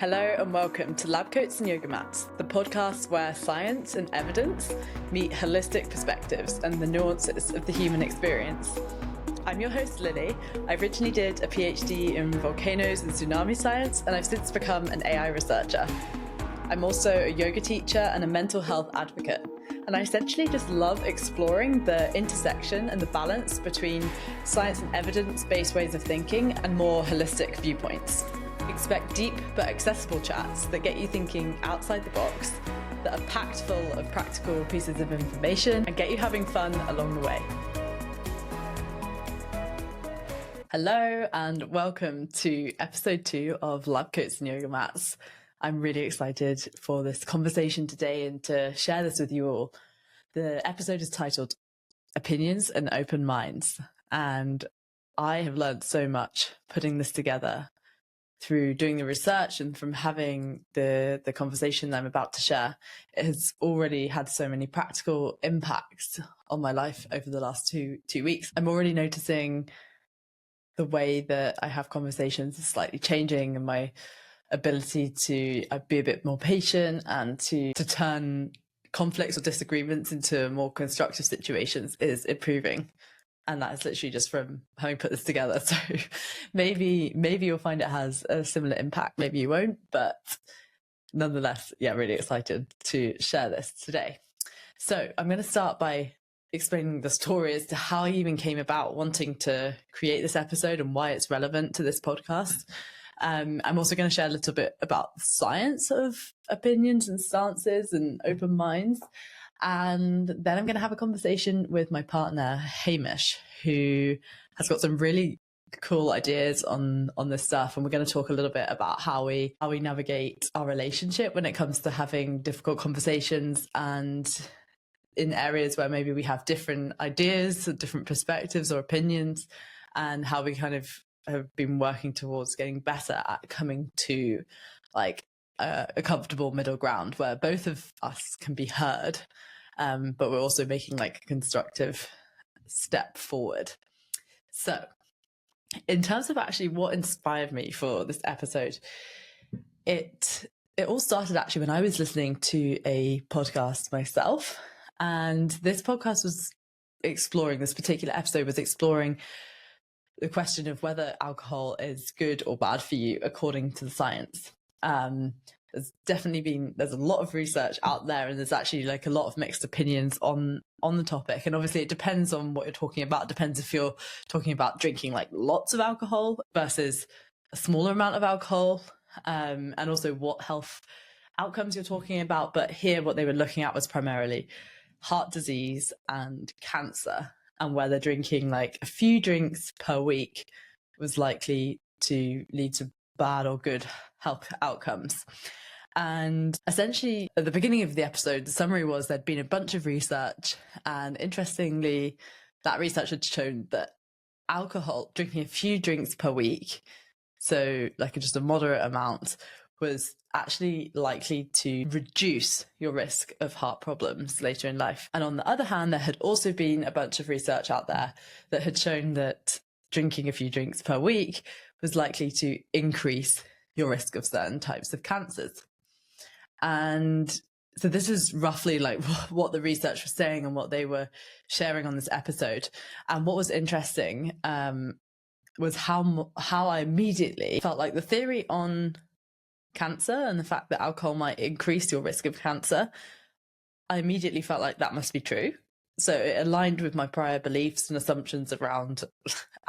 Hello and welcome to Lab Coats and Yoga Mats, the podcast where science and evidence meet holistic perspectives and the nuances of the human experience. I'm your host Lily. I originally did a PhD in volcanoes and tsunami science, and I've since become an AI researcher. I'm also a yoga teacher and a mental health advocate, and I essentially just love exploring the intersection and the balance between science and evidence-based ways of thinking and more holistic viewpoints. Expect deep but accessible chats that get you thinking outside the box, that are packed full of practical pieces of information and get you having fun along the way. Hello and welcome to episode 2 of Lab Coats and Yoga Mats. I'm really excited for this conversation today and to share this with you all. The episode is titled Opinions and Open Minds, and I have learned so much putting this together through doing the research and from having the conversation that I'm about to share. It has already had so many practical impacts on my life over the last two weeks. I'm already noticing the way that I have conversations is slightly changing, and my ability to be a bit more patient and to turn conflicts or disagreements into more constructive situations is improving. And that is literally just from having put this together. So maybe you'll find it has a similar impact, maybe you won't, but nonetheless, yeah, really excited to share this today. So I'm going to start by explaining the story as to how I even came about wanting to create this episode and why it's relevant to this podcast. I'm also going to share a little bit about the science of opinions and stances and open minds. And then I'm going to have a conversation with my partner, Hamish, who has got some really cool ideas on this stuff. And we're going to talk a little bit about how we navigate our relationship when it comes to having difficult conversations, and in areas where maybe we have different ideas, different perspectives or opinions, and how we kind of have been working towards getting better at coming to like a comfortable middle ground where both of us can be heard, but we're also making like a constructive step forward. So in terms of actually what inspired me for this episode, it all started actually when I was listening to a podcast myself, and this podcast was exploring, this particular episode was exploring the question of whether alcohol is good or bad for you according to the science. There's a lot of research out there, and there's actually like a lot of mixed opinions on the topic. And obviously it depends on what you're talking about. It depends if you're talking about drinking like lots of alcohol versus a smaller amount of alcohol, and also what health outcomes you're talking about. But here what they were looking at was primarily heart disease and cancer, and whether drinking like a few drinks per week was likely to lead to bad or good health outcomes. And essentially at the beginning of the episode, the summary was there'd been a bunch of research, and interestingly, that research had shown that alcohol, drinking a few drinks per week, so like just a moderate amount, was actually likely to reduce your risk of heart problems later in life. And on the other hand, there had also been a bunch of research out there that had shown that drinking a few drinks per week was likely to increase your risk of certain types of cancers. And so this is roughly like what the research was saying and what they were sharing on this episode. And what was interesting was how I immediately felt like the theory on cancer and the fact that alcohol might increase your risk of cancer, I immediately felt like that must be true. So it aligned with my prior beliefs and assumptions around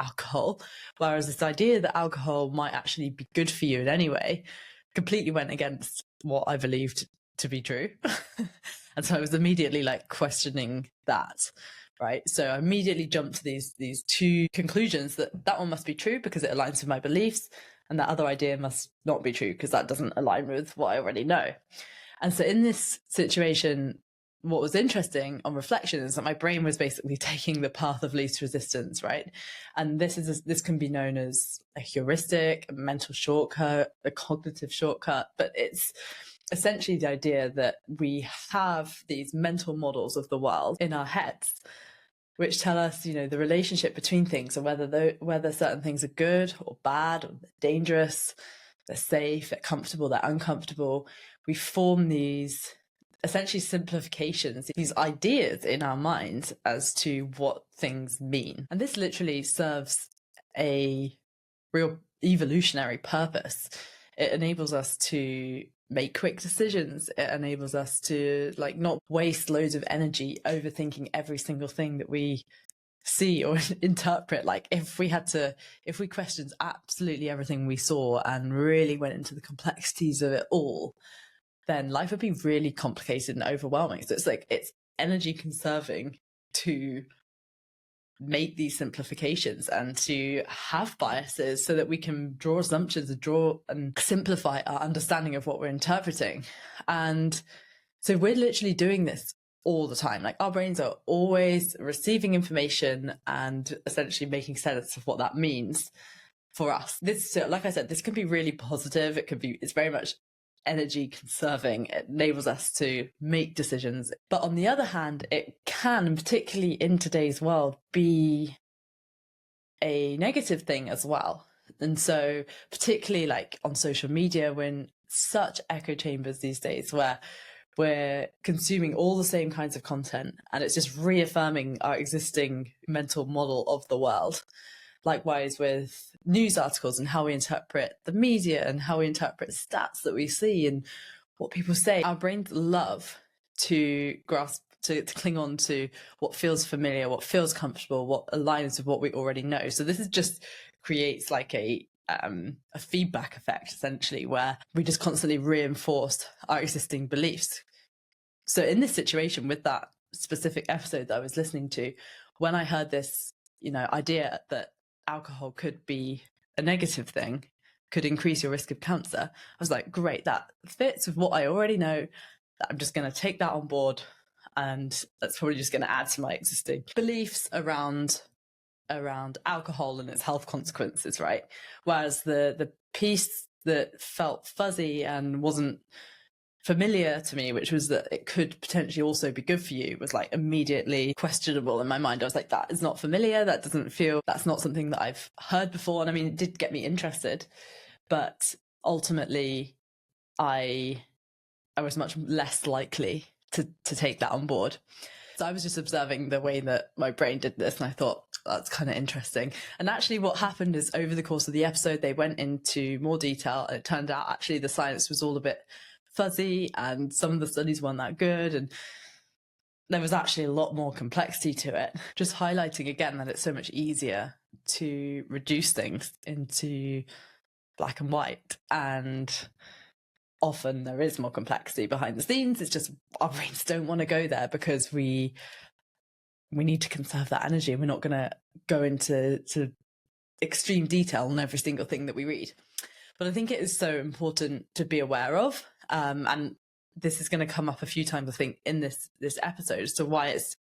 alcohol, whereas this idea that alcohol might actually be good for you in any way completely went against what I believed to be true. And so I was immediately like questioning that, right? So I immediately jumped to these two conclusions: that one must be true because it aligns with my beliefs, and that other idea must not be true because that doesn't align with what I already know. And so in this situation, what was interesting on reflection is that my brain was basically taking the path of least resistance, right? And this can be known as a heuristic, a mental shortcut, a cognitive shortcut, but it's essentially the idea that we have these mental models of the world in our heads, which tell us, the relationship between things, and whether certain things are good or bad or dangerous, they're safe, they're comfortable, they're uncomfortable. We form these essentially simplifications, these ideas in our minds as to what things mean. And this literally serves a real evolutionary purpose. It enables us to make quick decisions. It enables us to not waste loads of energy overthinking every single thing that we see or interpret. If we questioned absolutely everything we saw and really went into the complexities of it all, then life would be really complicated and overwhelming. So it's energy conserving to make these simplifications and to have biases so that we can draw assumptions and simplify our understanding of what we're interpreting. And so we're literally doing this all the time. Our brains are always receiving information and essentially making sense of what that means for us. This, like I said, this can be really positive. It's very much energy conserving. It enables us to make decisions. But on the other hand, it can, particularly in today's world, be a negative thing as well. And so particularly on social media, we're in such echo chambers these days where we're consuming all the same kinds of content, and it's just reaffirming our existing mental model of the world. Likewise with news articles and how we interpret the media and how we interpret stats that we see and what people say. Our brains love to grasp, to cling on to what feels familiar, what feels comfortable, what aligns with what we already know. So this is just creates a feedback effect, essentially, where we just constantly reinforce our existing beliefs. So in this situation with that specific episode that I was listening to, when I heard this, idea that alcohol could be a negative thing, could increase your risk of cancer, I was like, great, that fits with what I already know. I'm just going to take that on board, and that's probably just going to add to my existing beliefs around alcohol and its health consequences, right? Whereas the piece that felt fuzzy and wasn't familiar to me, which was that it could potentially also be good for you, was immediately questionable in my mind. I was like, that is not familiar. That's not something that I've heard before. And I mean, it did get me interested, but ultimately I was much less likely to take that on board. So I was just observing the way that my brain did this, and I thought, that's kind of interesting. And actually what happened is, over the course of the episode, they went into more detail, and it turned out actually the science was all a bit fuzzy and some of the studies weren't that good, and there was actually a lot more complexity to it, just highlighting again that it's so much easier to reduce things into black and white, and often there is more complexity behind the scenes. It's just our brains don't want to go there because we need to conserve that energy. We're not going to go into extreme detail on every single thing that we read. But I think it is so important to be aware of. And this is going to come up a few times, I think, in this episode, as to why it's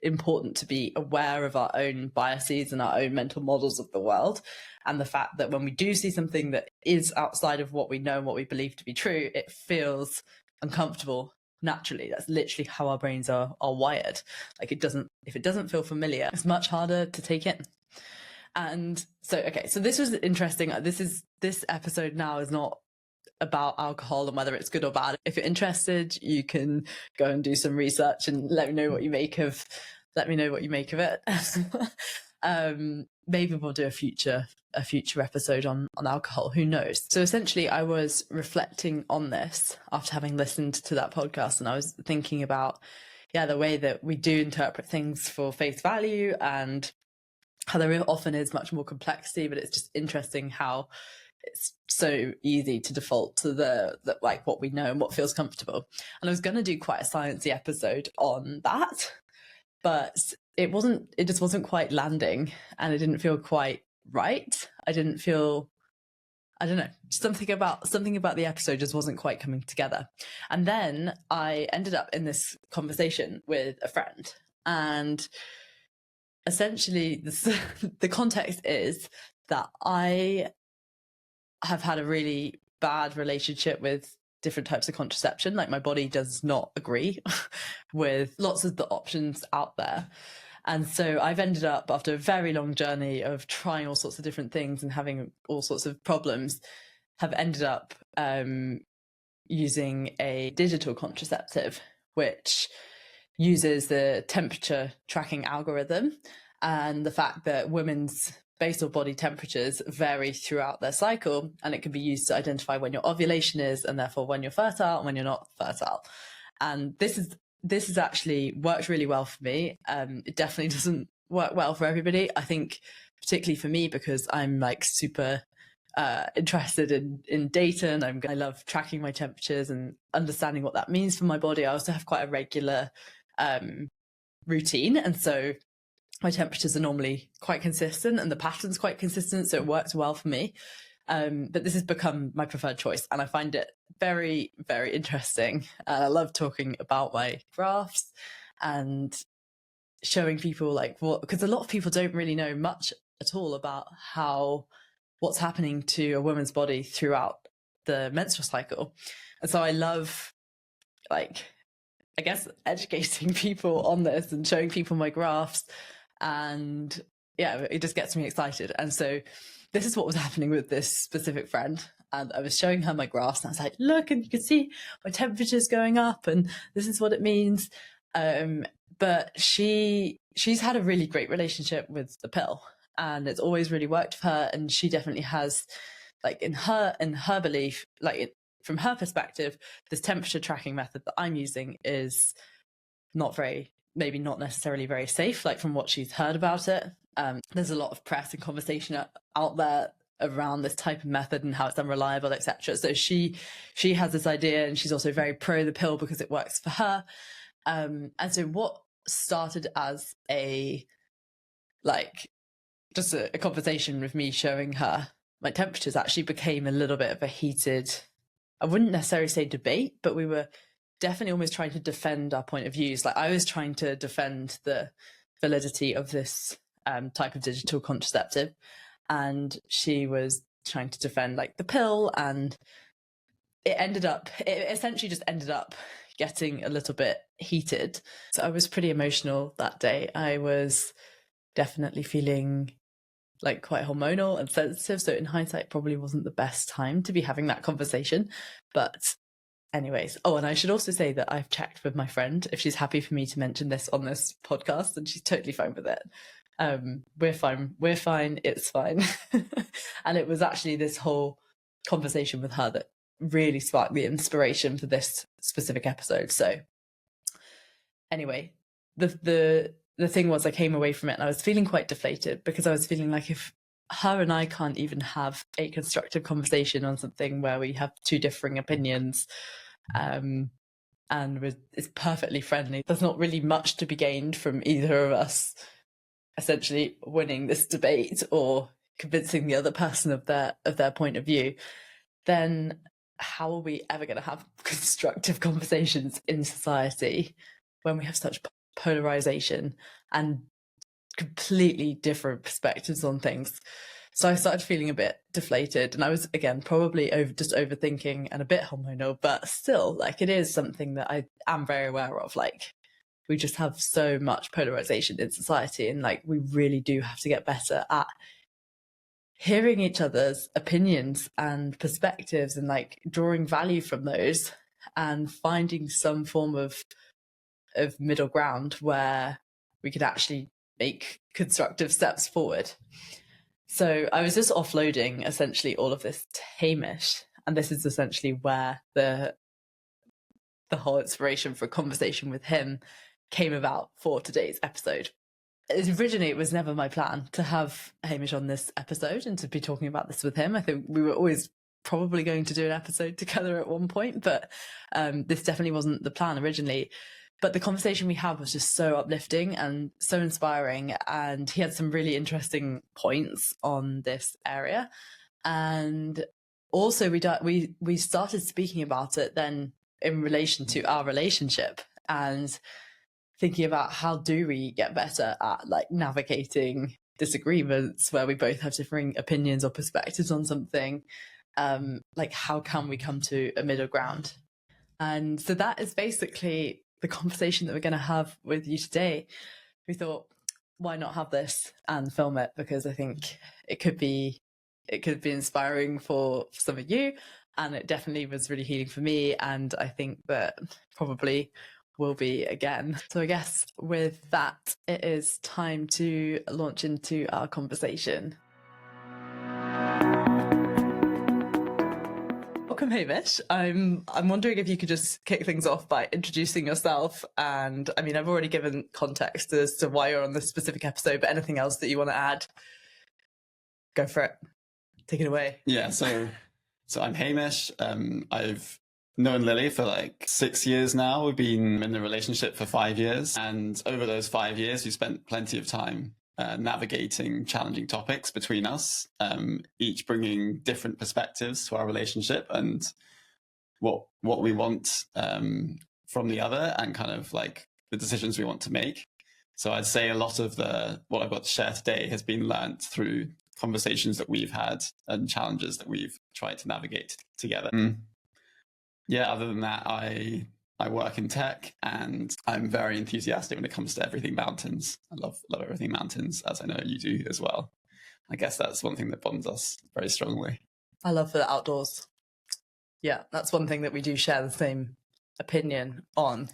important to be aware of our own biases and our own mental models of the world, and the fact that when we do see something that is outside of what we know and what we believe to be true, it feels uncomfortable naturally. That's literally how our brains are wired. If it doesn't feel familiar, it's much harder to take in. And so, okay, so this was interesting. This episode now is not about alcohol and whether it's good or bad. If you're interested, you can go and do some research and let me know what you make of it. Maybe we'll do a future episode on alcohol, who knows. So essentially I was reflecting on this after having listened to that podcast, and I was thinking about the way that we do interpret things for face value, and how there often is much more complexity, but it's just interesting how it's so easy to default to the what we know and what feels comfortable. And I was going to do quite a sciencey episode on that, but it just wasn't quite landing, and it didn't feel quite right. I don't know, something about the episode just wasn't quite coming together. And then I ended up in this conversation with a friend, and essentially the context is that I have had a really bad relationship with different types of contraception. My body does not agree with lots of the options out there. And so I've ended up, after a very long journey of trying all sorts of different things and having all sorts of problems, have ended up using a digital contraceptive, which uses the temperature tracking algorithm and the fact that women's basal body temperatures vary throughout their cycle, and it can be used to identify when your ovulation is, and therefore when you're fertile and when you're not fertile. And this is actually worked really well for me. It definitely doesn't work well for everybody. I think particularly for me, because I'm like super interested in data, and I love tracking my temperatures and understanding what that means for my body. I also have quite a regular routine, and so my temperatures are normally quite consistent and the pattern's quite consistent, so it works well for me. But this has become my preferred choice, and I find it very, very interesting. I love talking about my graphs and showing people like what, because a lot of people don't really know much at all about what's happening to a woman's body throughout the menstrual cycle. And so I love, like, I guess, educating people on this and showing people my graphs. And yeah, it just gets me excited. And so this is what was happening with this specific friend. And I was showing her my graphs, and I was like, look, and you can see my temperature's going up, and this is what it means. But she's had a really great relationship with the pill, and it's always really worked for her. And she definitely has, like, in her belief, like, from her perspective, this temperature tracking method that I'm using is maybe not necessarily very safe, like from what she's heard about it. There's a lot of press and conversation out there around this type of method and how it's unreliable, etc. So she has this idea, and she's also very pro the pill because it works for her. And so what started as just a conversation with me showing her my temperatures actually became a little bit of a heated, I wouldn't necessarily say debate, but we were definitely almost trying to defend our point of views. Like, I was trying to defend the validity of this type of digital contraceptive, and she was trying to defend like the pill, and it essentially just ended up getting a little bit heated. So I was pretty emotional that day. I was definitely feeling like quite hormonal and sensitive. So in hindsight, probably wasn't the best time to be having that conversation. But anyways, and I should also say that I've checked with my friend if she's happy for me to mention this on this podcast, and she's totally fine with it. We're fine, it's fine. And it was actually this whole conversation with her that really sparked the inspiration for this specific episode. So anyway, the thing was, I came away from it and I was feeling quite deflated, because I was feeling like if her and I can't even have a constructive conversation on something where we have two differing opinions, and it's perfectly friendly, there's not really much to be gained from either of us essentially winning this debate or convincing the other person of their point of view, then how are we ever going to have constructive conversations in society when we have such polarization and completely different perspectives on things? So I started feeling a bit deflated, and I was, again, probably overthinking and a bit hormonal, but still, like, it is something that I am very aware of. Like, we just have so much polarization in society, and like, we really do have to get better at hearing each other's opinions and perspectives, and like drawing value from those, and finding some form of middle ground where we could actually make constructive steps forward. So I was just offloading essentially all of this to Hamish, and this is essentially where the whole inspiration for a conversation with him came about for today's episode. Originally, it was never my plan to have Hamish on this episode and to be talking about this with him. I think we were always probably going to do an episode together at one point, but this definitely wasn't the plan originally. But the conversation we had was just so uplifting and so inspiring, and he had some really interesting points on this area. And also, we started speaking about it then in relation to our relationship, and thinking about how do we get better at like navigating disagreements where we both have differing opinions or perspectives on something. Like, how can we come to a middle ground? And so that is basically the conversation that we're going to have with you today. We thought, why not have this and film it? Because I think it could be it could be inspiring for some of you, and it definitely was really healing for me, and I think that probably will be again. So I guess with that, it is time to launch into our conversation. Welcome, Hamish. I'm wondering if you could just kick things off by introducing yourself. And I mean, I've already given context as to why you're on this specific episode, but anything else that you want to add, go for it. Take it away. Yeah, so I'm Hamish. I've known Lily for like 6 years now. We've been in a relationship for 5 years. And over those 5 years, we spent plenty of time navigating challenging topics between us, each bringing different perspectives to our relationship and what we want from the other, and kind of like the decisions we want to make. So I'd say a lot of what I've got to share today has been learnt through conversations that we've had and challenges that we've tried to navigate together. Yeah, other than that, I work in tech, and I'm very enthusiastic when it comes to everything mountains. I love everything mountains, as I know you do as well. I guess that's one thing that bonds us very strongly. I love the outdoors. Yeah, that's one thing that we do share the same opinion on.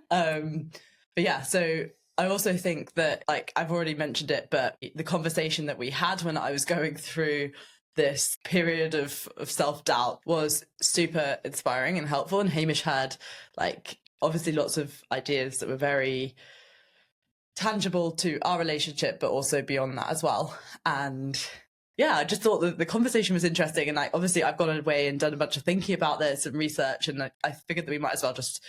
But yeah, so I also think that, like, I've already mentioned it, but the conversation that we had when I was going through this period of self-doubt was super inspiring and helpful. And Hamish had, like, obviously lots of ideas that were very tangible to our relationship, but also beyond that as well. And yeah, I just thought that the conversation was interesting. And like, obviously I've gone away and done a bunch of thinking about this and research, and I figured that we might as well just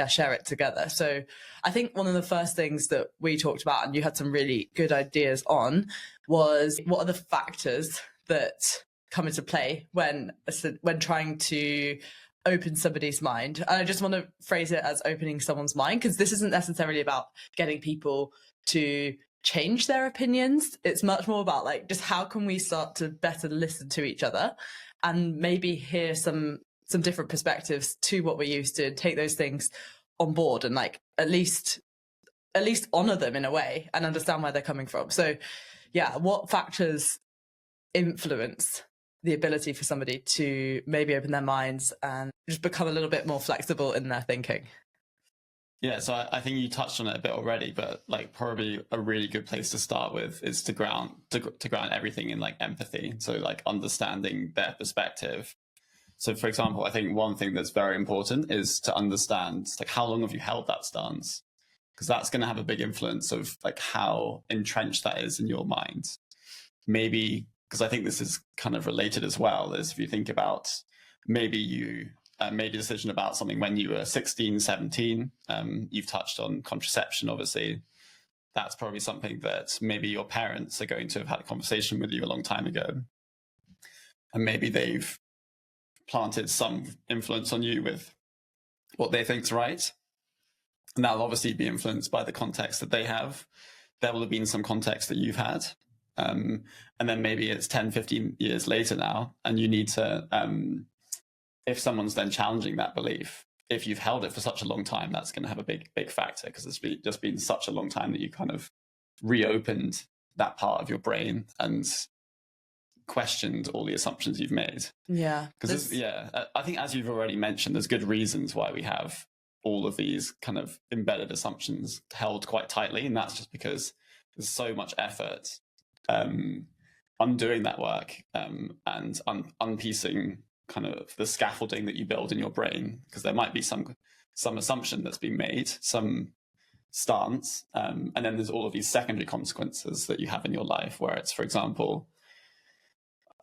share it together. So I think one of the first things that we talked about, and you had some really good ideas on, was what are the factors that come into play when trying to open somebody's mind. And I just want to phrase it as opening someone's mind, because this isn't necessarily about getting people to change their opinions. It's much more about, like, just how can we start to better listen to each other and maybe hear some different perspectives to what we're used to, and take those things on board, and like at least honor them in a way and understand where they're coming from. So yeah, what factors influence the ability for somebody to maybe open their minds and just become a little bit more flexible in their thinking? Yeah, so I think you touched on it a bit already, but like probably a really good place to start with is to ground everything in like empathy. So like understanding their perspective. So for example, I think one thing that's very important is to understand, like, how long have you held that stance? Because that's going to have a big influence of like how entrenched that is in your mind. Maybe, because I think this is kind of related as well, is if you think about maybe you made a decision about something when you were 16, 17. You've touched on contraception, obviously. That's probably something that maybe your parents are going to have had a conversation with you a long time ago. And maybe they've planted some influence on you with what they think's right. And that'll obviously be influenced by the context that they have. There will have been some context that you've had. And then maybe it's 10, 15 years later now, and you need to, if someone's then challenging that belief, if you've held it for such a long time, that's going to have a big factor, because it's just been such a long time that you kind of reopened that part of your brain and questioned all the assumptions you've made. Yeah. Because I think, as you've already mentioned, there's good reasons why we have all of these kind of embedded assumptions held quite tightly, and that's just because there's so much effort undoing that work and unpiecing kind of the scaffolding that you build in your brain, because there might be some assumption that's been made, some stance, and then there's all of these secondary consequences that you have in your life, where it's, for example,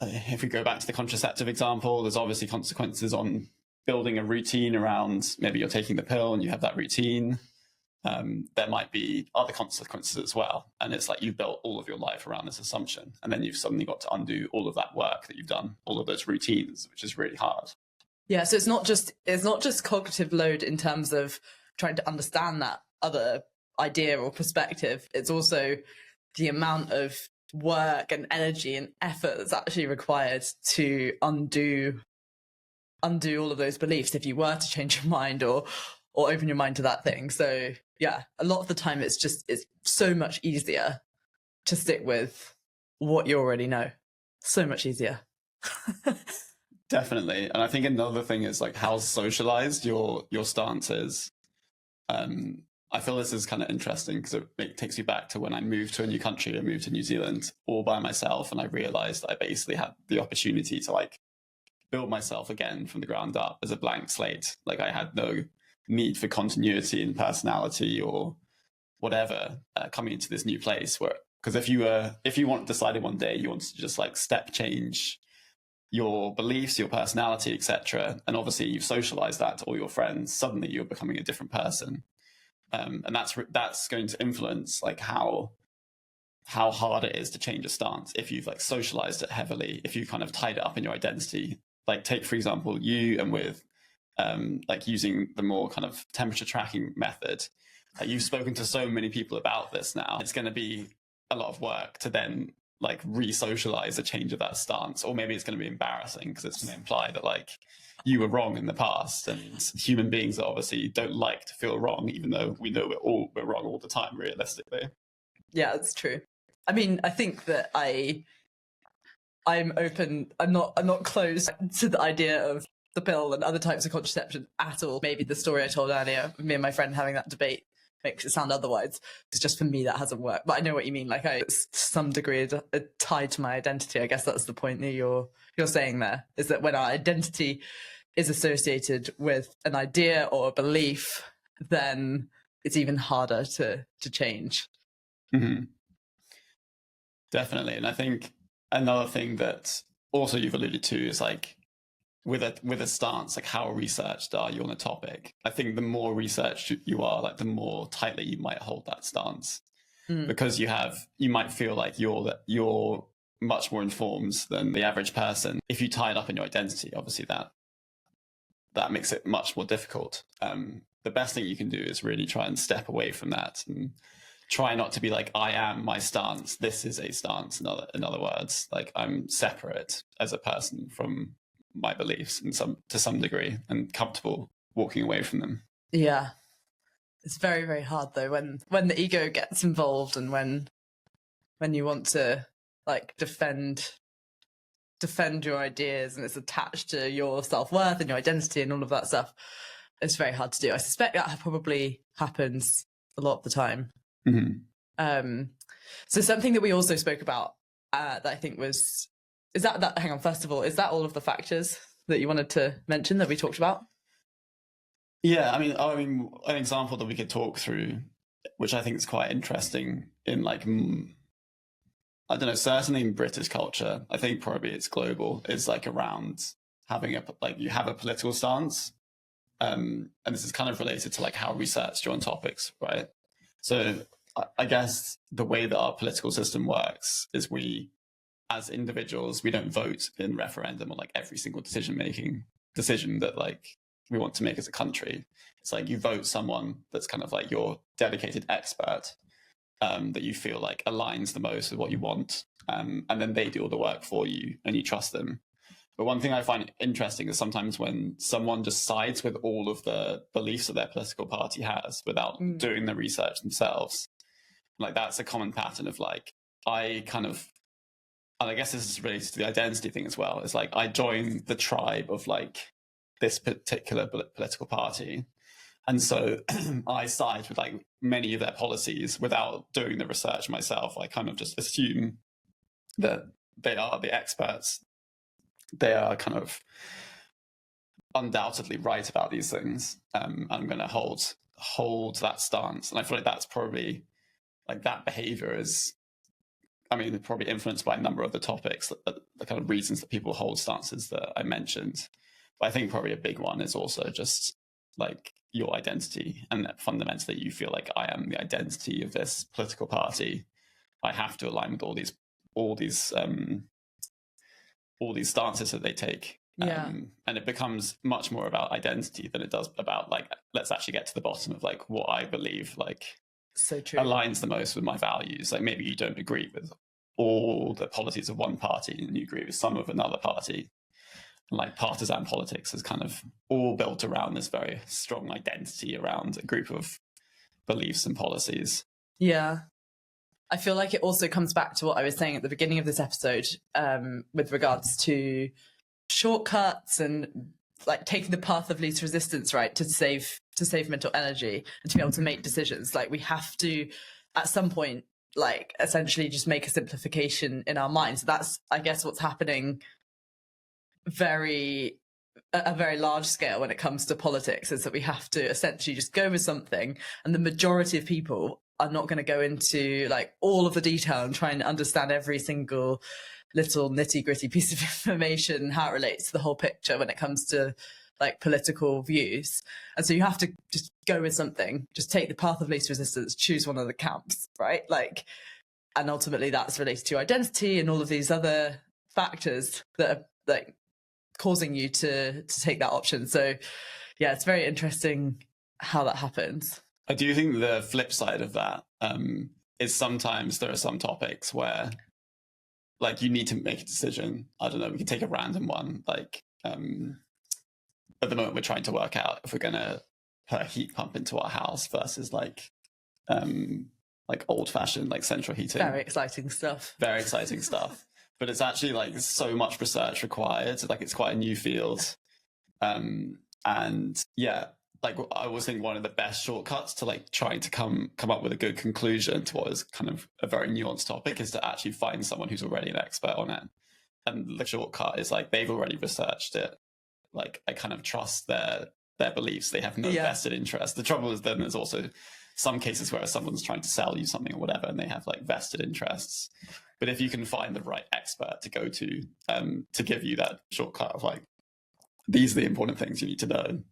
if we go back to the contraceptive example, there's obviously consequences on building a routine around, maybe you're taking the pill and you have that routine. There might be other consequences as well. And it's like you've built all of your life around this assumption, and then you've suddenly got to undo all of that work that you've done, all of those routines, which is really hard. Yeah, so it's not just cognitive load in terms of trying to understand that other idea or perspective. It's also the amount of work and energy and effort that's actually required to undo all of those beliefs if you were to change your mind or open your mind to that thing. So yeah, a lot of the time it's so much easier to stick with what you already know. So much easier. Definitely. And I think another thing is like how socialized your stance is. I feel this is kind of interesting because it takes me back to when I moved to a new country. I moved to New Zealand all by myself, and I realized I basically had the opportunity to like build myself again from the ground up as a blank slate. Like I had no need for continuity in personality or whatever coming into this new place. Where because if you decided one day you wanted to just like step change your beliefs, your personality, etc., and obviously you've socialized that to all your friends, suddenly you're becoming a different person. And that's going to influence like how hard it is to change a stance if you've like socialized it heavily, if you kind of tied it up in your identity. Like take for example you, and with like using the more kind of temperature tracking method, you've spoken to so many people about this now. It's going to be a lot of work to then like re-socialize a change of that stance, or maybe it's going to be embarrassing because it's going to imply that like you were wrong in the past, and human beings obviously don't like to feel wrong, even though we know we're wrong all the time realistically. Yeah, it's true. I mean, I think that I'm open. I'm not closed to the idea of the pill and other types of contraception at all. Maybe the story I told earlier, me and my friend having that debate, makes it sound otherwise. It's just for me that hasn't worked. But I know what you mean. Like, it's to some degree tied to my identity. I guess that's the point that you're saying there, is that when our identity is associated with an idea or a belief, then it's even harder to change. Mm-hmm. Definitely. And I think another thing that also you've alluded to is like with a stance, like how researched are you on a topic? I think the more researched you are, like the more tightly you might hold that stance, because you might feel like you're much more informed than the average person. If you tie it up in your identity, obviously that makes it much more difficult. The best thing you can do is really try and step away from that and try not to be like, I am my stance, this is a stance. In other words, like I'm separate as a person from my beliefs to some degree, and comfortable walking away from them. Yeah. It's very, very hard though when the ego gets involved, and when you want to like defend your ideas, and it's attached to your self-worth and your identity and all of that stuff. It's very hard to do. I suspect that probably happens a lot of the time. Mm-hmm. So something that we also spoke about that I think hang on, first of all, is that all of the factors that you wanted to mention that we talked about? Yeah, I mean, an example that we could talk through, which I think is quite interesting in like, I don't know, certainly in British culture, I think probably it's global, is like around having you have a political stance. And this is kind of related to like how researched you're on topics, right? So I guess the way that our political system works is we, as individuals, we don't vote in referendum on like every single decision that like we want to make as a country. It's like you vote someone that's kind of like your dedicated expert, that you feel like aligns the most with what you want, and then they do all the work for you and you trust them. But one thing I find interesting is sometimes when someone just sides with all of the beliefs that their political party has without doing the research themselves. Like that's a common pattern of like, and I guess this is related to the identity thing as well. It's like I join the tribe of like this particular political party, and so I side with like many of their policies without doing the research myself. I kind of just assume that they are the experts. They are kind of undoubtedly right about these things. I'm going to hold that stance, and I feel like that's probably like that behavior is, I mean, probably influenced by a number of the topics, the kind of reasons that people hold stances that I mentioned. But I think probably a big one is also just like your identity, and that fundamentally you feel like I am the identity of this political party. I have to align with all these stances that they take. Yeah. And it becomes much more about identity than it does about like, let's actually get to the bottom of like what I believe like so true aligns the most with my values. Like maybe you don't agree with all the policies of one party and you agree with some of another party. And like partisan politics is kind of all built around this very strong identity around a group of beliefs and policies. Yeah. I feel like it also comes back to what I was saying at the beginning of this episode, with regards to shortcuts and like taking the path of least resistance, right, to save mental energy and to be able to make decisions. Like we have to, at some point, like essentially just make a simplification in our minds. So that's, I guess, what's happening a very large scale when it comes to politics, is that we have to essentially just go with something, and the majority of people are not going to go into like all of the detail and try and understand every single little nitty gritty piece of information, how it relates to the whole picture when it comes to like political views. And so you have to just go with something, just take the path of least resistance, choose one of the camps, right? Like, and ultimately that's related to identity and all of these other factors that are like causing you to take that option. So yeah, it's very interesting how that happens. I do think the flip side of that is sometimes there are some topics where like you need to make a decision. I don't know, we can take a random one. Like at the moment we're trying to work out if we're going to put a heat pump into our house versus like old fashioned like central heating. Very exciting stuff. Very exciting stuff. But it's actually like so much research required. Like it's quite a new field. And yeah, like I always think one of the best shortcuts to like trying to come up with a good conclusion to what is kind of a very nuanced topic is to actually find someone who's already an expert on it. And the shortcut is like they've already researched it. Like I kind of trust their beliefs. They have no vested interest. The trouble is then there's also some cases where someone's trying to sell you something or whatever and they have like vested interests. But if you can find the right expert to go to give you that shortcut of like, these are the important things you need to know,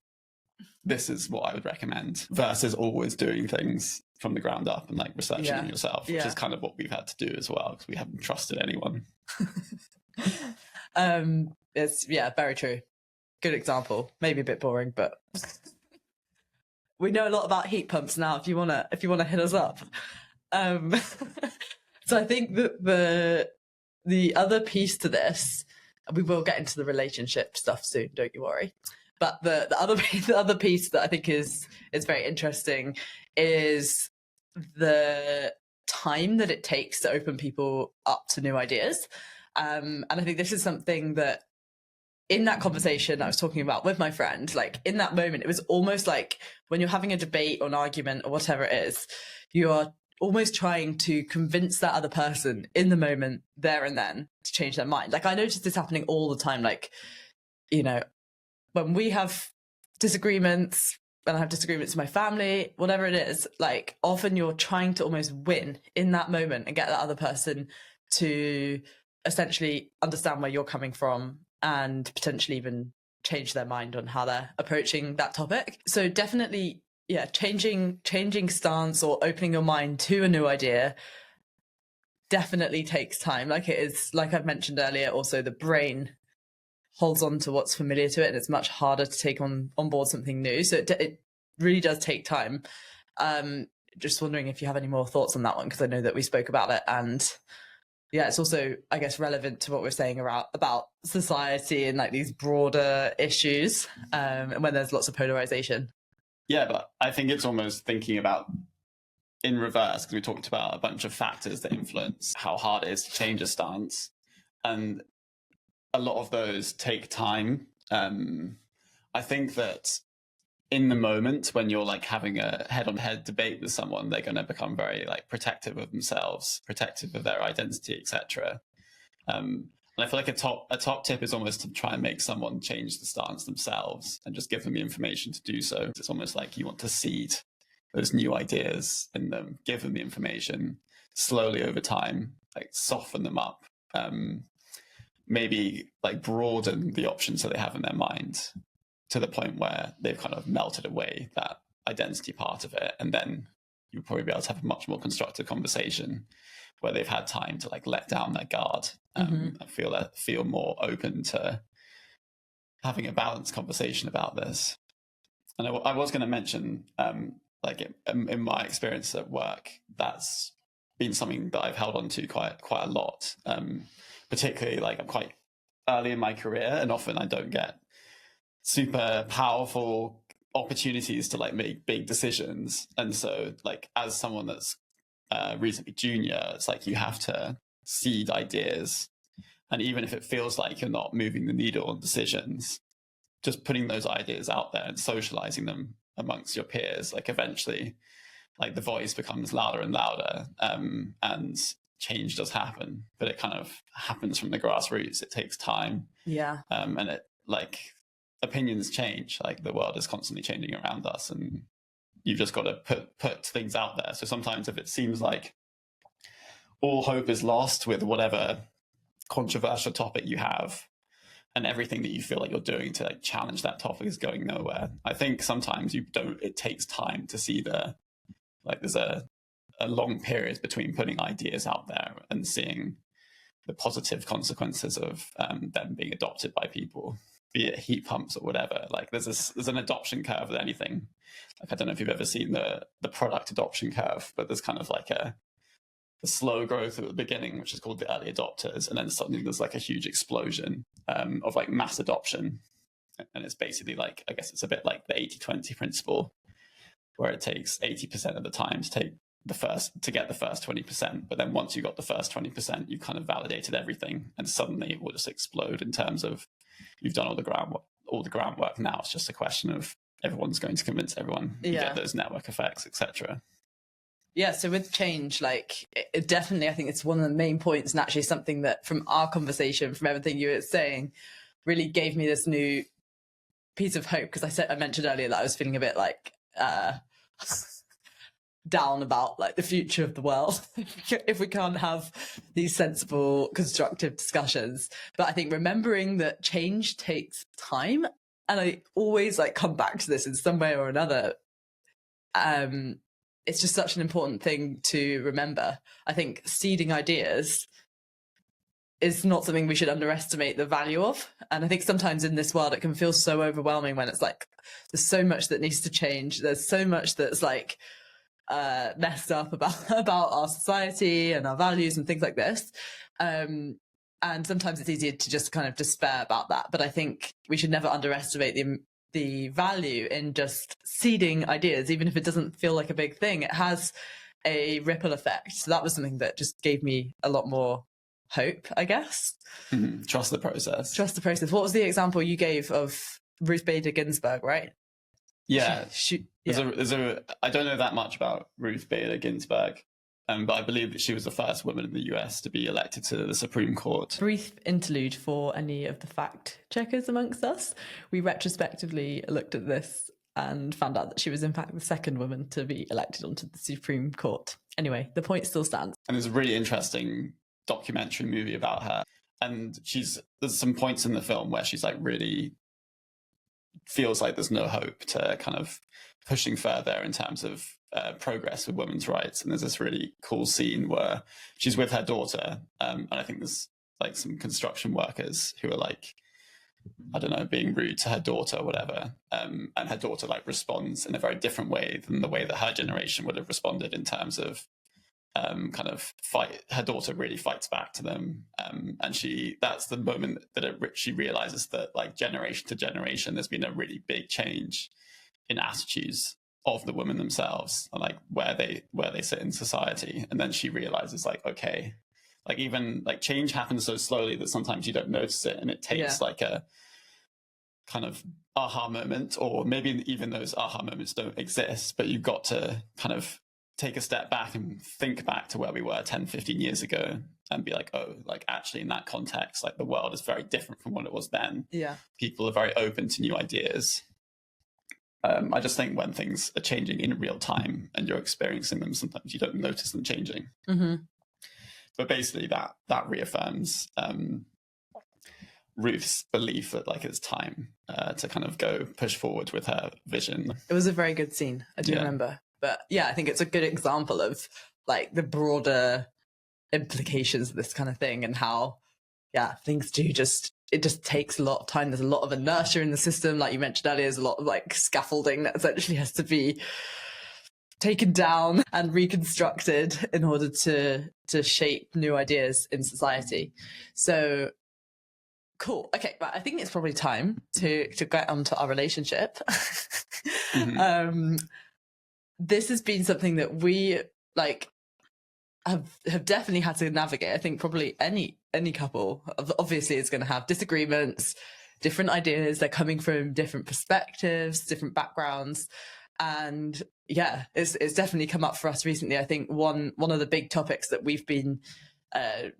this is what I would recommend, versus always doing things from the ground up and like researching them yourself, which is kind of what we've had to do as well, because we haven't trusted anyone. It's very true. Good example. Maybe a bit boring, but we know a lot about heat pumps now. If you wanna hit us up. So I think that the other piece to this, we will get into the relationship stuff soon, don't you worry. But the other piece that I think is very interesting is the time that it takes to open people up to new ideas. And I think this is something that in that conversation I was talking about with my friend, like in that moment, it was almost like when you're having a debate or an argument or whatever it is, you are almost trying to convince that other person in the moment, there and then, to change their mind. Like I notice this happening all the time. Like, you know, when we have disagreements, when I have disagreements with my family, whatever it is, like often you're trying to almost win in that moment and get that other person to essentially understand where you're coming from and potentially even change their mind on how they're approaching that topic. So definitely, yeah, changing stance or opening your mind to a new idea definitely takes time. Like it is, like I've mentioned earlier, also the brain holds on to what's familiar to it, and it's much harder to take on board something new. So it really does take time. Just wondering if you have any more thoughts on that one, because I know that we spoke about it, and yeah, it's also, I guess, relevant to what we're saying about society and like these broader issues, and when there's lots of polarization. Yeah, but I think it's almost thinking about in reverse, because we talked about a bunch of factors that influence how hard it is to change a stance. And a lot of those take time. I think that in the moment when you're like having a head-on-head debate with someone, they're going to become very like protective of themselves, protective of their identity, etc. And I feel like a top tip is almost to try and make someone change the stance themselves and just give them the information to do so. It's almost like you want to seed those new ideas in them, give them the information slowly over time, like soften them up, maybe like broaden the options that they have in their mind to the point where they've kind of melted away that identity part of it. And then you'll probably be able to have a much more constructive conversation where they've had time to like let down their guard and feel more open to having a balanced conversation about this. And I was going to mention, like in my experience at work, that's been something that I've held on to quite a lot. Particularly like I'm quite early in my career, and often I don't get super powerful opportunities to like make big decisions. And so like as someone that's reasonably junior, it's like you have to seed ideas. And even if it feels like you're not moving the needle on decisions, just putting those ideas out there and socializing them amongst your peers, like eventually, like the voice becomes louder and louder, and change does happen, but it kind of happens from the grassroots. It takes time. Yeah. And it, like, opinions change, like the world is constantly changing around us, and you've just got to put things out there. So sometimes if it seems like all hope is lost with whatever controversial topic you have, and everything that you feel like you're doing to like challenge that topic is going nowhere, I think sometimes it takes time to see there's a long period between putting ideas out there and seeing the positive consequences of them being adopted by people, be it heat pumps or whatever. Like there's an adoption curve with anything. Like I don't know if you've ever seen the product adoption curve, but there's kind of like a slow growth at the beginning, which is called the early adopters, and then suddenly there's like a huge explosion of like mass adoption. And it's basically like, I guess it's a bit like the 80-20 principle, where it takes 80% of the time to get the first 20%. But then once you got the first 20%, you kind of validated everything, and suddenly it will just explode in terms of you've done all the groundwork. Now it's just a question of everyone's going to convince everyone. You get those network effects, etc. Yeah, so with change, like it definitely, I think it's one of the main points, and actually something that from our conversation, from everything you were saying, really gave me this new piece of hope. Because I mentioned earlier that I was feeling a bit like down about like the future of the world if we can't have these sensible, constructive discussions. But I think remembering that change takes time, and I always like come back to this in some way or another. It's just such an important thing to remember. I think seeding ideas is not something we should underestimate the value of. And I think sometimes in this world, it can feel so overwhelming when it's like, there's so much that needs to change. There's so much that's like messed up about our society and our values and things like this. And sometimes it's easier to just kind of despair about that. But I think we should never underestimate the value in just seeding ideas, even if it doesn't feel like a big thing. It has a ripple effect. So that was something that just gave me a lot more hope, I guess. Mm-hmm. Trust the process. Trust the process. What was the example you gave of Ruth Bader Ginsburg, right? Yeah. I don't know that much about Ruth Bader Ginsburg, but I believe that she was the first woman in the US to be elected to the Supreme Court. Brief interlude for any of the fact checkers amongst us. We retrospectively looked at this and found out that she was in fact the second woman to be elected onto the Supreme Court. Anyway, the point still stands. And there's a really interesting documentary movie about her. And there's some points in the film where she's like really feels like there's no hope to kind of pushing further in terms of progress with women's rights. And there's this really cool scene where she's with her daughter, and I think there's like some construction workers who are like, I don't know, being rude to her daughter or whatever, and her daughter like responds in a very different way than the way that her generation would have responded, in terms of kind of fight. Her daughter really fights back to them, and that's the moment that she realizes that like generation to generation there's been a really big change in attitudes of the women themselves, and like where they sit in society. And then she realizes like, okay, like even like change happens so slowly that sometimes you don't notice it, and it takes like a kind of aha moment, or maybe even those aha moments don't exist, but you've got to kind of take a step back and think back to where we were 10-15 years ago and be like, oh, like actually in that context, like the world is very different from what it was then. Yeah, people are very open to new ideas. I just think when things are changing in real time and you're experiencing them, sometimes you don't notice them changing. Mm-hmm. But basically that reaffirms Ruth's belief that like it's time to kind of go push forward with her vision. It was a very good scene. I do remember. But yeah, I think it's a good example of like the broader implications of this kind of thing, and how, things it just takes a lot of time. There's a lot of inertia in the system. Like you mentioned earlier, there's a lot of like scaffolding that essentially has to be taken down and reconstructed in order to shape new ideas in society. So cool. Okay, but I think it's probably time to get onto our relationship. Mm-hmm. This has been something that we like have definitely had to navigate. I think probably any couple obviously is going to have disagreements, different ideas. They're coming from different perspectives, different backgrounds, and yeah, it's definitely come up for us recently. I think one of the big topics that we've been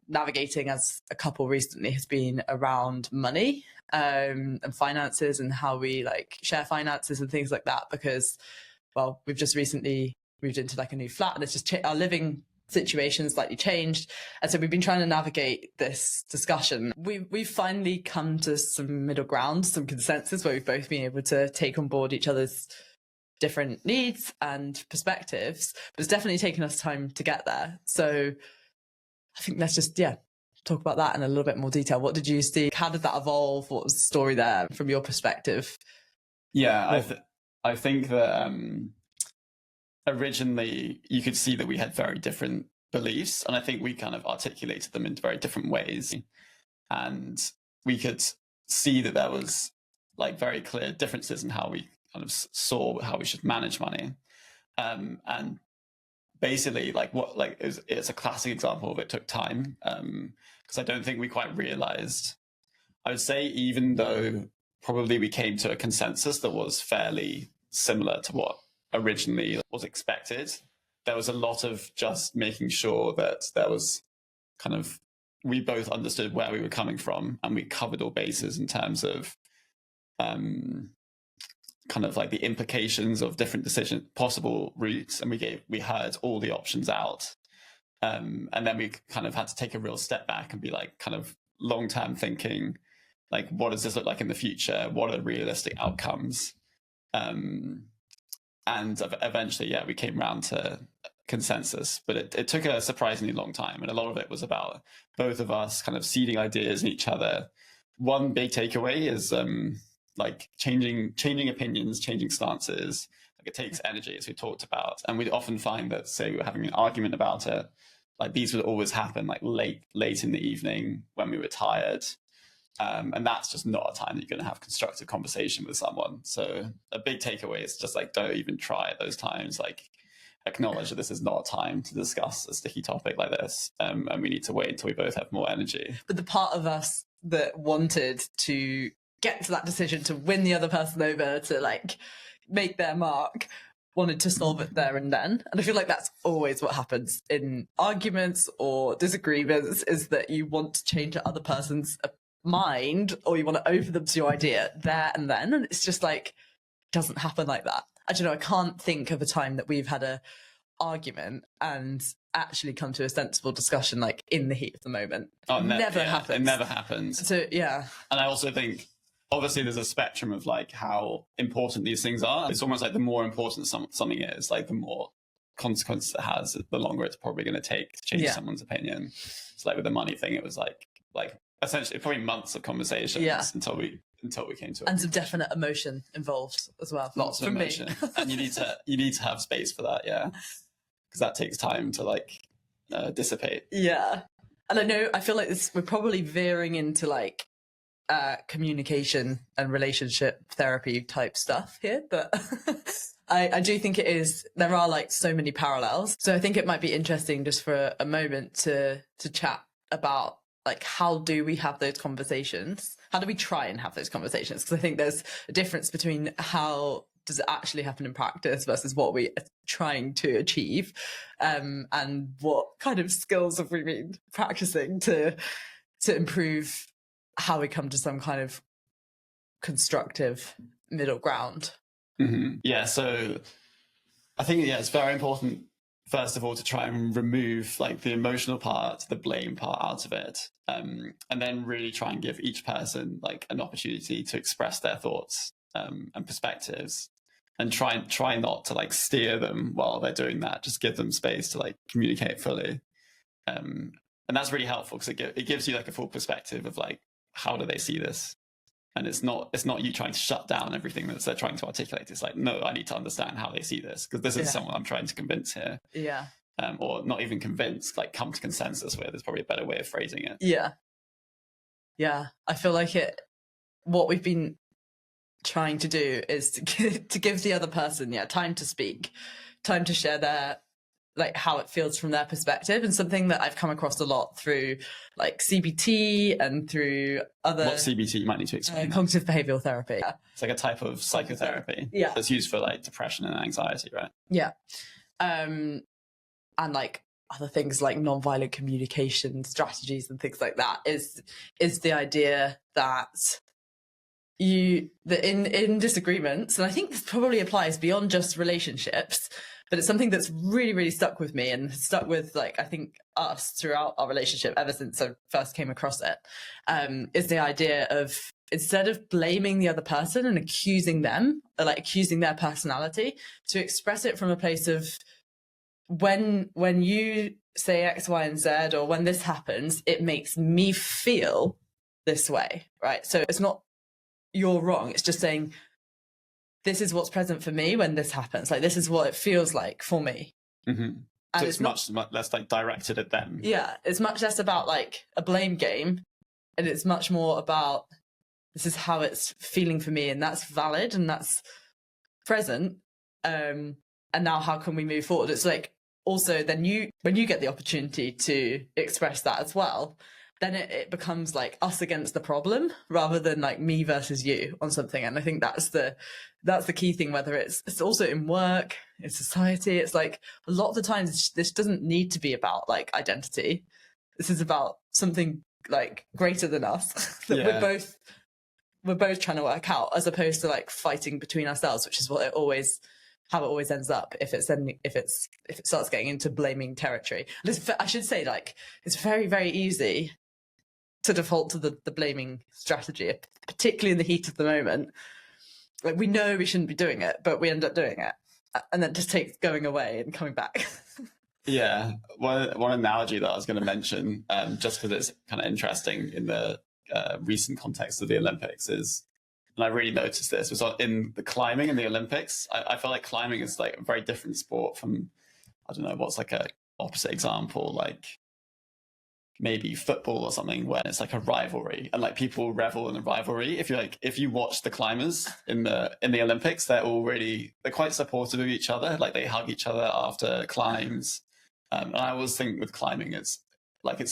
navigating as a couple recently has been around money and finances, and how we like share finances and things like that. Because, well, we've just recently moved into like a new flat, and it's just our living situation slightly changed, and so we've been trying to navigate this discussion. We've finally come to some middle ground, some consensus where we've both been able to take on board each other's different needs and perspectives, but it's definitely taken us time to get there. So I think let's just talk about that in a little bit more detail. What did you see? How did that evolve? What was the story there from your perspective? Yeah, I think that originally you could see that we had very different beliefs, and I think we kind of articulated them in very different ways, and we could see that there was like very clear differences in how we kind of saw how we should manage money, and basically it's a classic example of it took time, because I don't think we quite realized. I would say, even though probably we came to a consensus that was fairly similar to what originally was expected, there was a lot of just making sure that there was kind of, we both understood where we were coming from, and we covered all bases in terms of kind of like the implications of different possible routes, and we heard all the options out, and then we kind of had to take a real step back and be like, kind of long-term thinking, like, what does this look like in the future? What are realistic outcomes? And eventually, we came around to consensus, but it took a surprisingly long time, and a lot of it was about both of us kind of seeding ideas in each other. One big takeaway is like changing opinions, changing stances. Like, it takes energy, as we talked about, and we'd often find that, say we were having an argument about it, like these would always happen like late in the evening when we were tired. And that's just not a time that you're going to have constructive conversation with someone. So a big takeaway is just like, don't even try at those times. Like, acknowledge that this is not a time to discuss a sticky topic like this, and we need to wait until we both have more energy. But the part of us that wanted to get to that decision to win the other person over, to like make their mark, wanted to solve it there and then. And I feel like that's always what happens in arguments or disagreements, is that you want to change the other person's mind, or you want to open them to your idea there and then, and it's just like, it doesn't happen like that. I don't know, I can't think of a time that we've had a argument and actually come to a sensible discussion like in the heat of the moment. Never happens. It never happens. So and I also think, obviously, there's a spectrum of like how important these things are. It's almost like the more important something is, like the more consequences it has, the longer it's probably going to take to change someone's opinion. So like with the money thing, it was like essentially probably months of conversations until we came to it. And some definite emotion involved as well. Lots of emotion. And you need to have space for that, because that takes time to like dissipate. Yeah. And I feel like we're probably veering into like communication and relationship therapy type stuff here, but I do think there are like so many parallels. So I think it might be interesting just for a moment to chat about like, how do we have those conversations? How do we try and have those conversations? Because I think there's a difference between how does it actually happen in practice versus what we are trying to achieve, and what kind of skills have we been practicing to improve how we come to some kind of constructive middle ground. Mm-hmm. Yeah, so I think it's very important, first of all, to try and remove like the emotional part, the blame part out of it, and then really try and give each person like an opportunity to express their thoughts and perspectives, and try not to like steer them while they're doing that. Just give them space to like communicate fully, and that's really helpful, because it gives you like a full perspective of like, how do they see this? And it's not you trying to shut down everything that they're trying to articulate. It's like, no, I need to understand how they see this, because this is someone I'm trying to convince here. Yeah. Or not even convince, like come to consensus with, is probably a better way of phrasing it. Yeah. Yeah. I feel like what we've been trying to do is to give the other person, time to speak, time to share like how it feels from their perspective, and something that I've come across a lot through like CBT and through other What CBT you might need to explain. Cognitive behavioral therapy. It's like a type of psychotherapy. Yeah. That's used for like depression and anxiety, right? Yeah. And like other things like nonviolent communication strategies and things like that is the idea that in disagreements, and I think this probably applies beyond just relationships, but it's something that's really, really stuck with me and stuck with, like, I think us throughout our relationship ever since I first came across it, is the idea of, instead of blaming the other person and accusing them, or like accusing their personality, to express it from a place of, when you say X, Y, and Z, or when this happens, it makes me feel this way, right? So it's not you're wrong. It's just saying, this is what's present for me when this happens. Like, this is what it feels like for me. Mm-hmm. And so it's much less like directed at them. Yeah, it's much less about like a blame game, and it's much more about, this is how it's feeling for me, and that's valid and that's present. And now how can we move forward? It's like, also then when you get the opportunity to express that as well, then it becomes like us against the problem rather than like me versus you on something. And I think that's the key thing, whether it's also in work, in society. It's like, a lot of the times this doesn't need to be about like identity. This is about something like greater than us that we're both trying to work out, as opposed to like fighting between ourselves, which is how it always ends up if it starts getting into blaming territory. I should say, like, it's very, very easy to default to the blaming strategy, particularly in the heat of the moment. Like, we know we shouldn't be doing it, but we end up doing it, and then just takes going away and coming back. Yeah, one analogy that I was going to mention, just because it's kind of interesting in the recent context of the Olympics, is, and I really noticed this, was in the climbing in the Olympics. I feel like climbing is like a very different sport from, I don't know, what's like a opposite example, like maybe football or something, where it's like a rivalry and like people revel in the rivalry. If you watch the climbers in the Olympics, they're quite supportive of each other. Like, they hug each other after climbs. And I always think with climbing, it's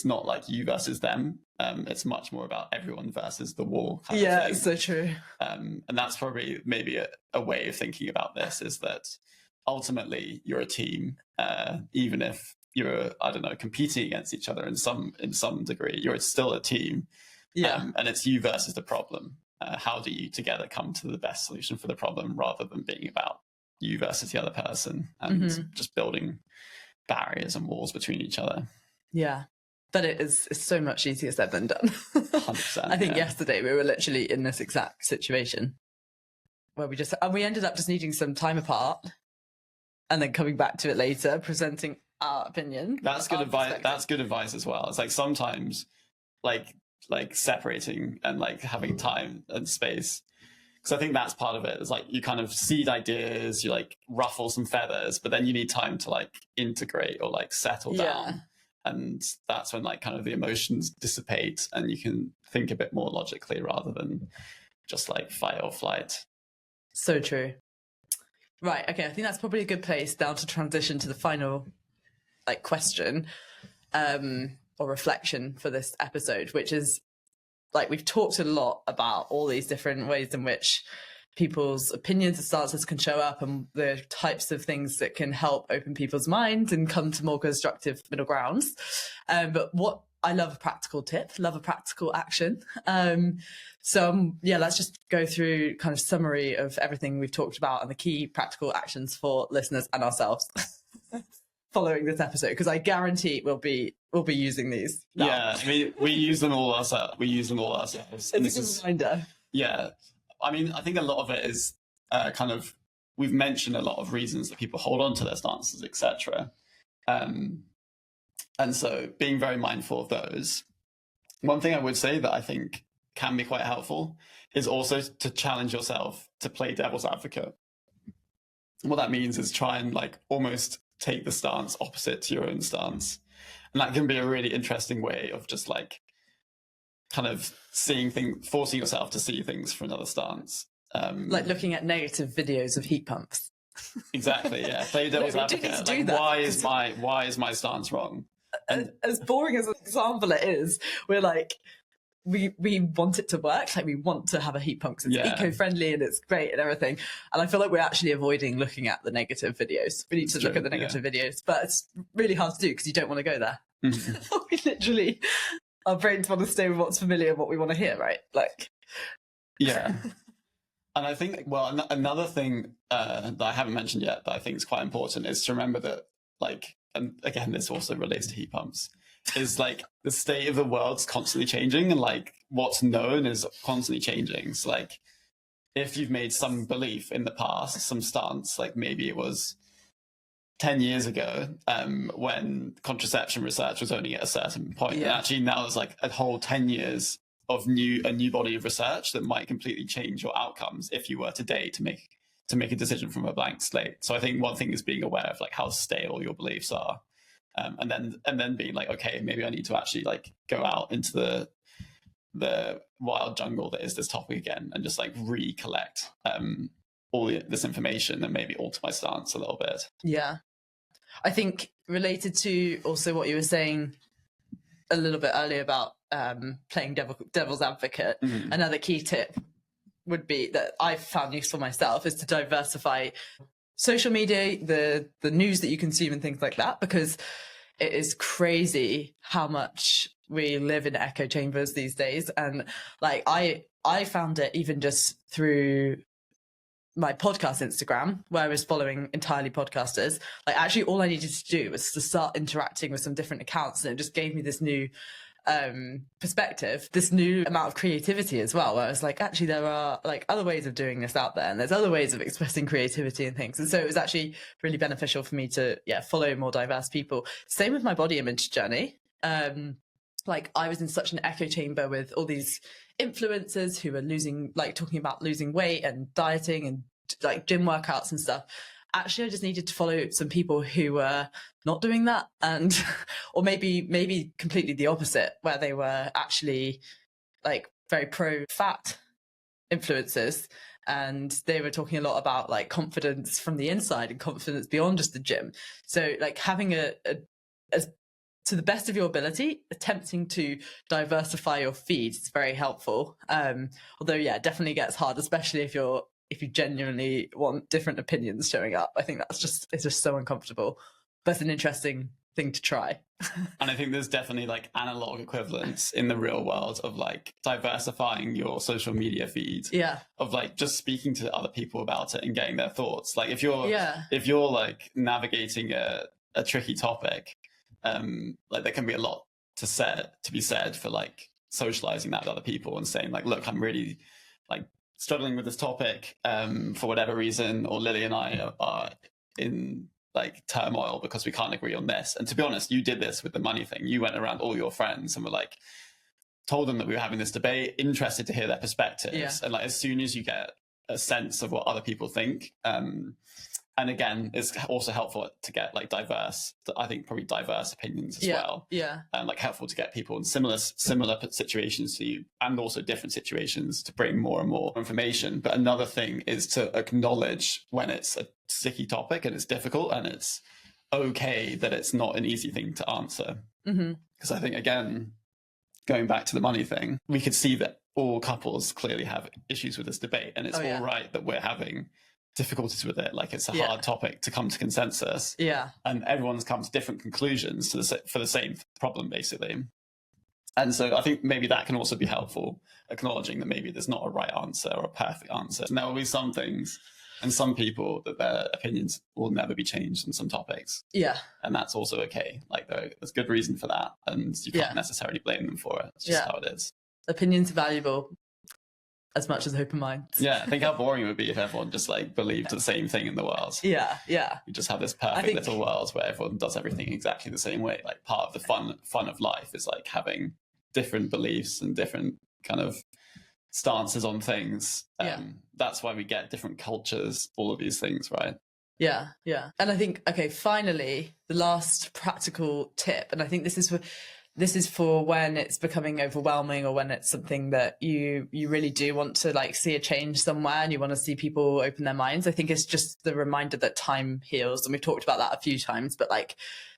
not like you versus them. It's much more about everyone versus the wall. Yeah, it's so true. And that's probably maybe a way of thinking about this, is that ultimately you're a team, even if you're, I don't know, competing against each other in some degree, you're still a team. Yeah. And it's you versus the problem. How do you together come to the best solution for the problem, rather than being about you versus the other person and just building barriers and walls between each other. Yeah. But it's so much easier said than done. 100%. I think yesterday we were literally in this exact situation where we ended up just needing some time apart and then coming back to it later, presenting our opinion. That's good advice. That's good advice as well. It's like, sometimes like separating and like having time and space. Because I think that's part of it. It's like, you kind of seed ideas, you like ruffle some feathers, but then you need time to like integrate or like settle down. And that's when like kind of the emotions dissipate and you can think a bit more logically rather than just like fight or flight. So true. Right. Okay. I think that's probably a good place now to transition to the final like question or reflection for this episode, which is, like, we've talked a lot about all these different ways in which people's opinions and stances can show up and the types of things that can help open people's minds and come to more constructive middle grounds. But what I love a practical tip, love a practical action. Let's just go through kind of summary of everything we've talked about and the key practical actions for listeners and ourselves following this episode, because I guarantee we'll be using these now. Yeah, I mean, we use them all ourselves. It's a good reminder. Yeah, I mean, I think a lot of it is kind of, we've mentioned a lot of reasons that people hold on to their stances, etc. And so being very mindful of those. One thing I would say that I think can be quite helpful is also to challenge yourself to play devil's advocate. What that means is try and like almost take the stance opposite to your own stance. And that can be a really interesting way of just like kind of seeing things, forcing yourself to see things from another stance. Like looking at negative videos of heat pumps. Exactly. Yeah. Play devil's advocate. Like, why is my stance wrong? And as boring as an example it is, we're like, we want it to work. Like, we want to have a heat pump because it's eco-friendly and it's great and everything. And I feel like we're actually avoiding looking at the negative videos. We need to look at the negative videos, but it's really hard to do because you don't want to go there. We literally, our brains want to stay with what's familiar and what we want to hear, right? Like, yeah. And I think, well, another thing that I haven't mentioned yet that I think is quite important is to remember that, like, and again, this also relates to heat pumps, is like the state of the world's constantly changing, and like what's known is constantly changing. So like if you've made some belief in the past, some stance, like maybe it was 10 years ago when contraception research was only at a certain point, and actually now there's like a whole 10 years of a new body of research that might completely change your outcomes if you were today to make a decision from a blank slate. So I think one thing is being aware of like how stale your beliefs are, and then being like, okay, maybe I need to actually like go out into the wild jungle that is this topic again and just like recollect all this information and maybe alter my stance a little bit. Yeah. I think related to also what you were saying a little bit earlier about playing devil's advocate, another key tip would be that I've found useful myself is to diversify social media, the news that you consume and things like that, because it is crazy how much we live in echo chambers these days. And like I found it even just through my podcast Instagram, where I was following entirely podcasters. Like, actually all I needed to do was to start interacting with some different accounts, and it just gave me this new perspective, this new amount of creativity as well, where I was like, actually there are like other ways of doing this out there, and there's other ways of expressing creativity and things. And so it was actually really beneficial for me to follow more diverse people. Same with my body image journey. Like, I was in such an echo chamber with all these influencers who were talking about losing weight and dieting and like gym workouts and stuff. Actually, I just needed to follow some people who were not doing that, and or maybe completely the opposite, where they were actually like very pro-fat influencers, and they were talking a lot about like confidence from the inside and confidence beyond just the gym. So like having a to the best of your ability, attempting to diversify your feeds is very helpful. Although, it definitely gets hard, especially if you genuinely want different opinions showing up. I think it's just so uncomfortable, but it's an interesting thing to try. And I think there's definitely like analog equivalents in the real world of like diversifying your social media feed. Yeah. Of like just speaking to other people about it and getting their thoughts. Like if you're like navigating a tricky topic, like there can be a lot to be said for like socializing that with other people and saying like, look, I'm really like struggling with this topic for whatever reason, or Lily and I are in like turmoil because we can't agree on this. And to be honest, you did this with the money thing. You went around all your friends and were like, told them that we were having this debate, interested to hear their perspectives. And like as soon as you get a sense of what other people think, and again, it's also helpful to get like diverse opinions as well. Yeah. And like helpful to get people in similar situations to you, and also different situations, to bring more and more information. But another thing is to acknowledge when it's a sticky topic and it's difficult, and it's okay that it's not an easy thing to answer. Because I think, again, going back to the money thing, we could see that all couples clearly have issues with this debate, and it's all right that we're having difficulties with it. Like, it's a hard topic to come to consensus. And everyone's come to different conclusions for the same problem, basically. And so I think maybe that can also be helpful, acknowledging that maybe there's not a right answer or a perfect answer. And there will be some things and some people that their opinions will never be changed on some topics. And that's also okay. Like, there's good reason for that, and you can't necessarily blame them for it. It's just how it is. Opinions are valuable as much as open minds. I think how boring it would be if everyone just like believed the same thing in the world. You just have this perfect little world where everyone does everything exactly the same way. Like, part of the fun of life is like having different beliefs and different kind of stances on things. That's why we get different cultures, all of these things, right? And I think, okay, finally, the last practical tip, and I think this is this is for when it's becoming overwhelming, or when it's something that you really do want to like see a change somewhere and you want to see people open their minds. I think it's just the reminder that time heals. And we've talked about that a few times, but like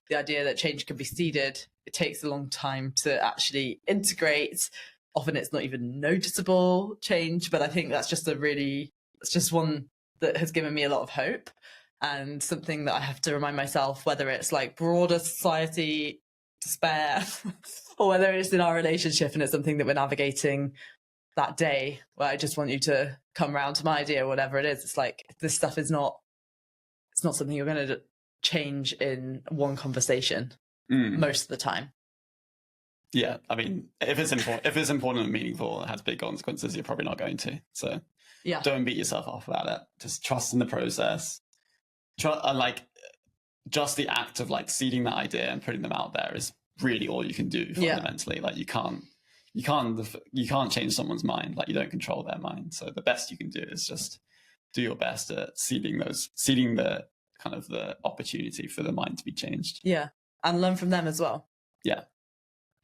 the idea that change can be seeded, it takes a long time to actually integrate. Often it's not even noticeable change, but I think that's just it's just one that has given me a lot of hope, and something that I have to remind myself, whether it's like broader society despair or whether it's in our relationship and it's something that we're navigating that day, where I just want you to come around to my idea or whatever it is. It's like, this stuff is not, it's not something you're going to change in one conversation most of the time. Yeah, I mean, if it's important and meaningful and has big consequences, you're probably not going to. So yeah, don't beat yourself up about it. Just trust in the process. Like, just the act of like seeding that idea and putting them out there is really all you can do fundamentally. Like you can't change someone's mind. Like you don't control their mind. So the best you can do is just do your best at seeding the kind of the opportunity for the mind to be changed. Yeah, and learn from them as well. Yeah.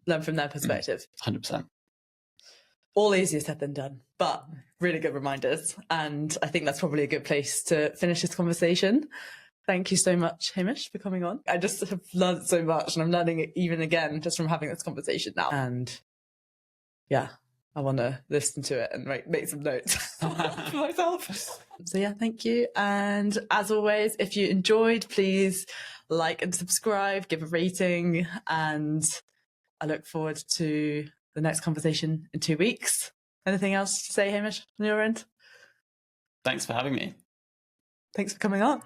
Learn from their perspective. 100%. All easier said than done, but really good reminders. And I think that's probably a good place to finish this conversation. Thank you so much, Hamish, for coming on. I just have learned so much, and I'm learning it even again just from having this conversation now. And yeah, I want to listen to it and make some notes for myself. So yeah, thank you. And as always, if you enjoyed, please like and subscribe, give a rating, and I look forward to the next conversation in 2 weeks. Anything else to say, Hamish, on your end? Thanks for having me. Thanks for coming on.